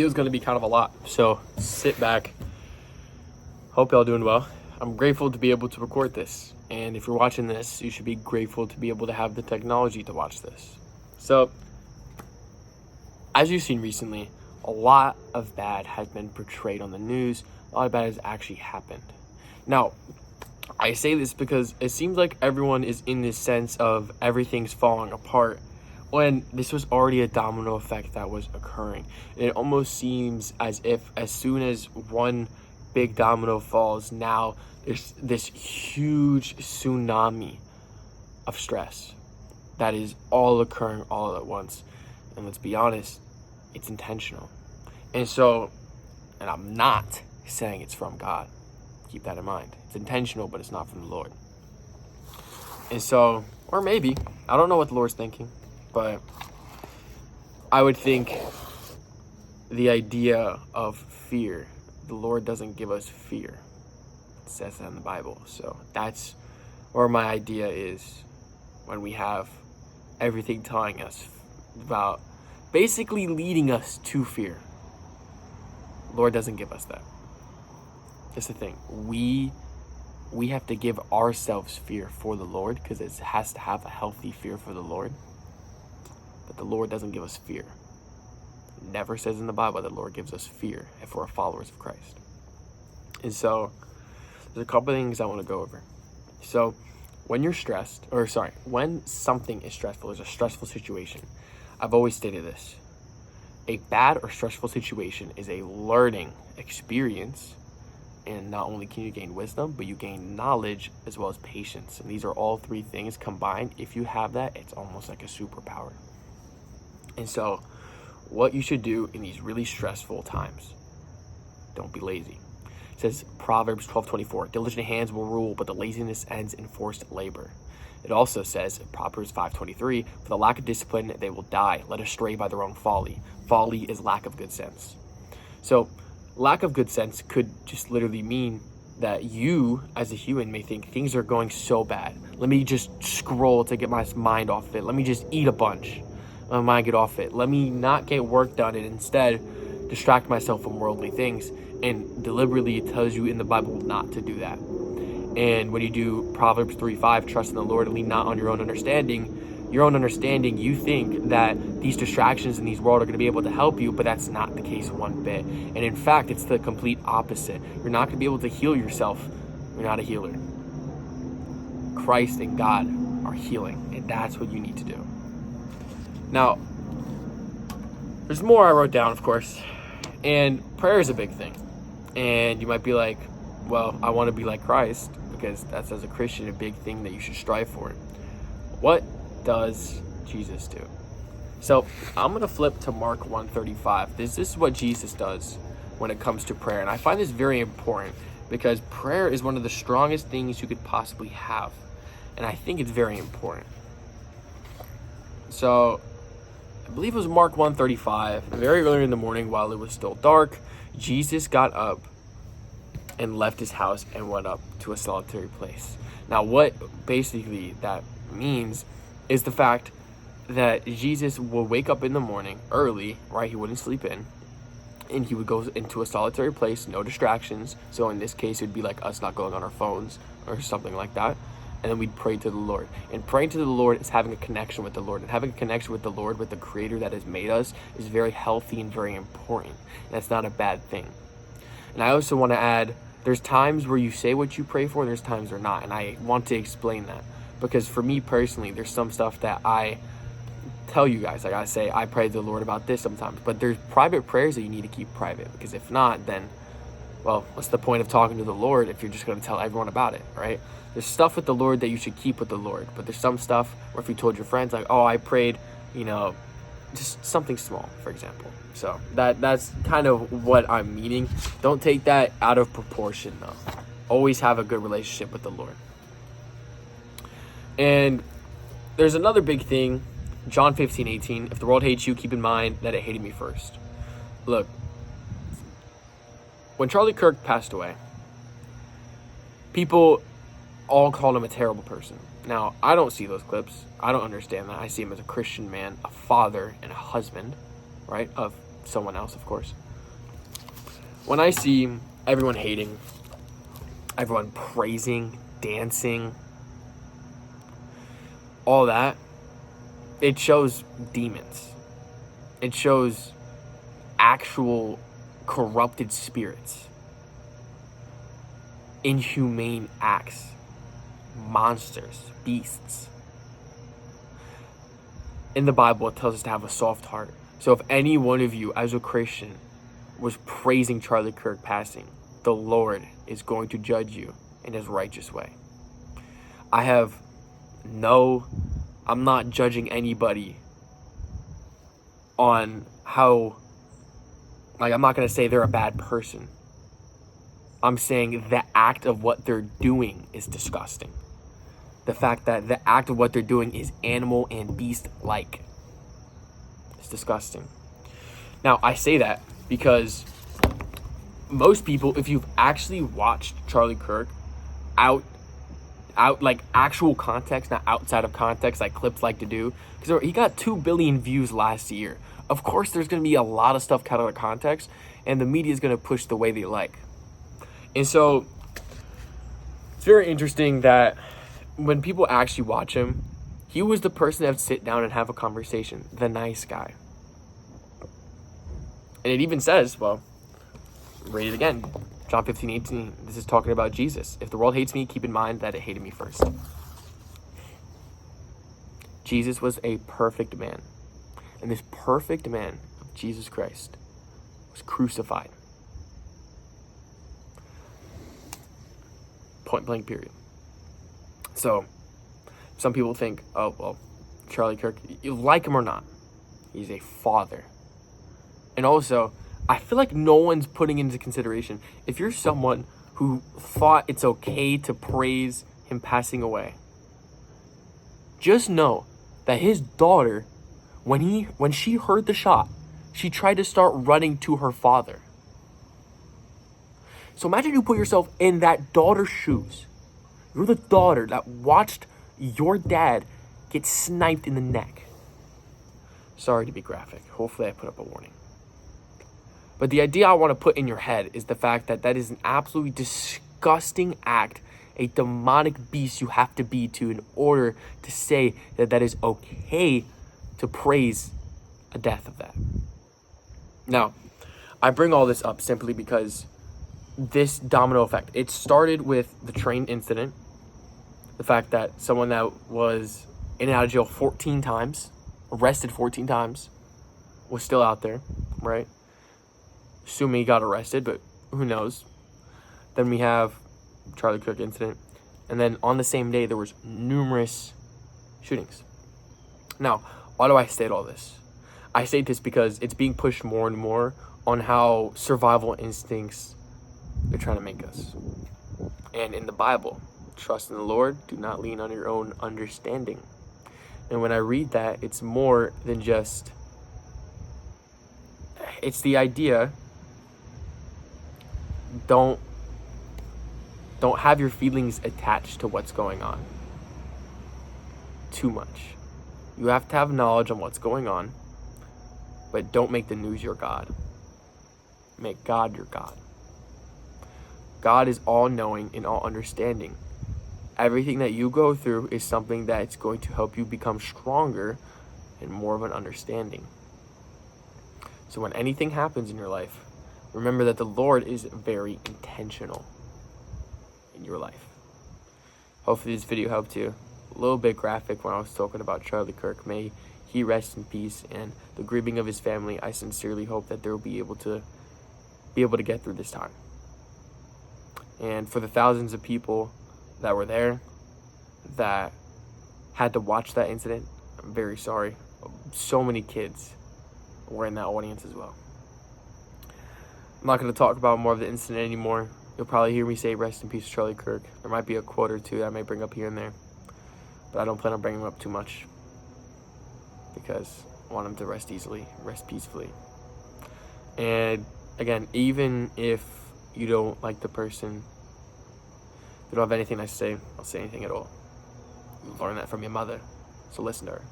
It's going to be kind of a lot, so sit back. Hope y'all doing well. I'm grateful to be able to record this, and if you're watching this, you should be grateful to be able to have the technology to watch this. So, as you've seen recently, a lot of bad has been portrayed on the news. A lot of bad has actually happened. Now, I say this because it seems like everyone is in this sense of everything's falling apart, when this was already a domino effect that was occurring. It almost seems as if as soon as one big domino falls, now there's this huge tsunami of stress that is all occurring all at once. And let's be honest, it's intentional. And I'm not saying it's from God. Keep that in mind. It's intentional, but it's not from the Lord. And so, or maybe, I don't know what the Lord's thinking. But I would think the idea of fear, the Lord doesn't give us fear. It says that in the Bible. So that's where my idea is when we have everything telling us about basically leading us to fear. The Lord doesn't give us that. That's the thing. We have to give ourselves fear for the Lord, because it has to have a healthy fear for the Lord. But the Lord doesn't give us fear. It never says in the Bible that the Lord gives us fear if we're followers of Christ. And so there's a couple of things I want to go over. So when when something is stressful, there's a stressful situation. I've always stated this. A bad or stressful situation is a learning experience. And not only can you gain wisdom, but you gain knowledge as well as patience. And these are all three things combined. If you have that, it's almost like a superpower. And so what you should do in these really stressful times, don't be lazy. It says Proverbs 12:24, diligent hands will rule, but the laziness ends in forced labor. It also says Proverbs 5:23, for the lack of discipline, they will die, led astray by their own folly. Folly is lack of good sense. So lack of good sense could just literally mean that you as a human may think things are going so bad. Let me just scroll to get my mind off of it. Let me just eat a bunch. Let my mind get off it. Let me not get work done and instead distract myself from worldly things. And deliberately it tells you in the Bible not to do that. And when you do Proverbs 3:5, trust in the Lord and lean not on your own understanding, you think that these distractions in these world are going to be able to help you, but that's not the case one bit. And in fact, it's the complete opposite. You're not going to be able to heal yourself. You're not a healer. Christ and God are healing, and that's what you need to do. Now, there's more I wrote down, of course, and prayer is a big thing. And you might be like, well, I want to be like Christ, because that's, as a Christian, a big thing that you should strive for. What does Jesus do? So I'm going to flip to Mark 1:35. This is what Jesus does when it comes to prayer. And I find this very important because prayer is one of the strongest things you could possibly have. And I think it's very important. So I believe it was Mark 1:35. Very early in the morning, while it was still dark, Jesus got up and left his house and went up to a solitary place. Now, what basically that means is the fact that Jesus will wake up in the morning early, right? He wouldn't sleep in, and he would go into a solitary place, no distractions. So in this case, it'd be like us not going on our phones or something like that. And then we'd pray to the Lord. And praying to the Lord is having a connection with the Lord. And having a connection with the Lord, with the Creator that has made us, is very healthy and very important. And that's not a bad thing. And I also want to add, there's times where you say what you pray for, there's times where not. And I want to explain that. Because for me personally, there's some stuff that I tell you guys. Like I say, I pray to the Lord about this sometimes. But there's private prayers that you need to keep private. Because if not, then, well, what's the point of talking to the Lord if you're just going to tell everyone about it, right? There's stuff with the Lord that you should keep with the Lord. But there's some stuff where if you told your friends, like, oh, I prayed, just something small, for example. So that's kind of what I'm meaning. Don't take that out of proportion, though. Always have a good relationship with the Lord. And there's another big thing, John 15:18. If the world hates you, keep in mind that it hated me first. Look, when Charlie Kirk passed away, people all called him a terrible person. Now, I don't see those clips. I don't understand that. I see him as a Christian man, a father, and a husband, right? Of someone else, of course. when I see everyone hating, everyone praising, dancing, all that, it shows demons. It shows actual corrupted spirits, inhumane acts, monsters, beasts. In the Bible, it tells us to have a soft heart. So if any one of you, as a Christian, was praising Charlie Kirk passing, the Lord is going to judge you in his righteous way. I'm not judging anybody on how, I'm not going to say they're a bad person. I'm saying the act of what they're doing is disgusting. The fact that the act of what they're doing is animal and beast-like. It's disgusting. Now, I say that because most people, if you've actually watched Charlie Kirk out like actual context, not outside of context like clips like to do, because he got 2 billion views last year. Of course, there's going to be a lot of stuff cut out of context, and the media is going to push the way they like. And so, it's very interesting that when people actually watch him, he was the person that would sit down and have a conversation, the nice guy. And it even says, well, read it again, John 15:18. This is talking about Jesus. If the world hates me, keep in mind that it hated me first. Jesus was a perfect man. And this perfect man of Jesus Christ was crucified. Point blank period. So, some people think, oh, well, Charlie Kirk, you like him or not, he's a father. And also, I feel like no one's putting into consideration, if you're someone who thought it's okay to praise him passing away, just know that his daughter, when she heard the shot, she tried to start running to her father. So imagine you put yourself in that daughter's shoes. You're the daughter that watched your dad get sniped in the neck. Sorry to be graphic. Hopefully I put up a warning. But the idea I want to put in your head is the fact that that is an absolutely disgusting act, a demonic beast you have to be to in order to say that that is okay to praise a death of that. Now, I bring all this up simply because this domino effect, it started with the train incident, the fact that someone that was in and out of jail 14 times, arrested 14 times, was still out there, right? Assuming he got arrested, but who knows. Then we have Charlie Kirk incident, and then on the same day there was numerous shootings. Now, why do I state all this? I state this because it's being pushed more and more on how survival instincts they're trying to make us. And in the Bible, trust in the Lord, do not lean on your own understanding. And when I read that, it's more than just, it's the idea, don't have your feelings attached to what's going on too much. You have to have knowledge on what's going on, but don't make the news your God. Make God your God. God is all-knowing and all-understanding. Everything that you go through is something that's going to help you become stronger and more of an understanding. So when anything happens in your life, remember that the Lord is very intentional in your life. Hopefully this video helped you. A little bit graphic when I was talking about Charlie Kirk. May he rest in peace, and the grieving of his family, I sincerely hope that they'll be able to get through this time. And for the thousands of people that were there that had to watch that incident, I'm very sorry. So many kids were in that audience as well. I'm not going to talk about more of the incident anymore. You'll probably hear me say rest in peace Charlie Kirk. There might be a quote or two that I may bring up here and there, but I don't plan on bringing him up too much because I want him to rest easily, rest peacefully. And again, even if you don't like the person, you don't have anything nice to say, I'll say anything at all. You learn that from your mother, so listen to her.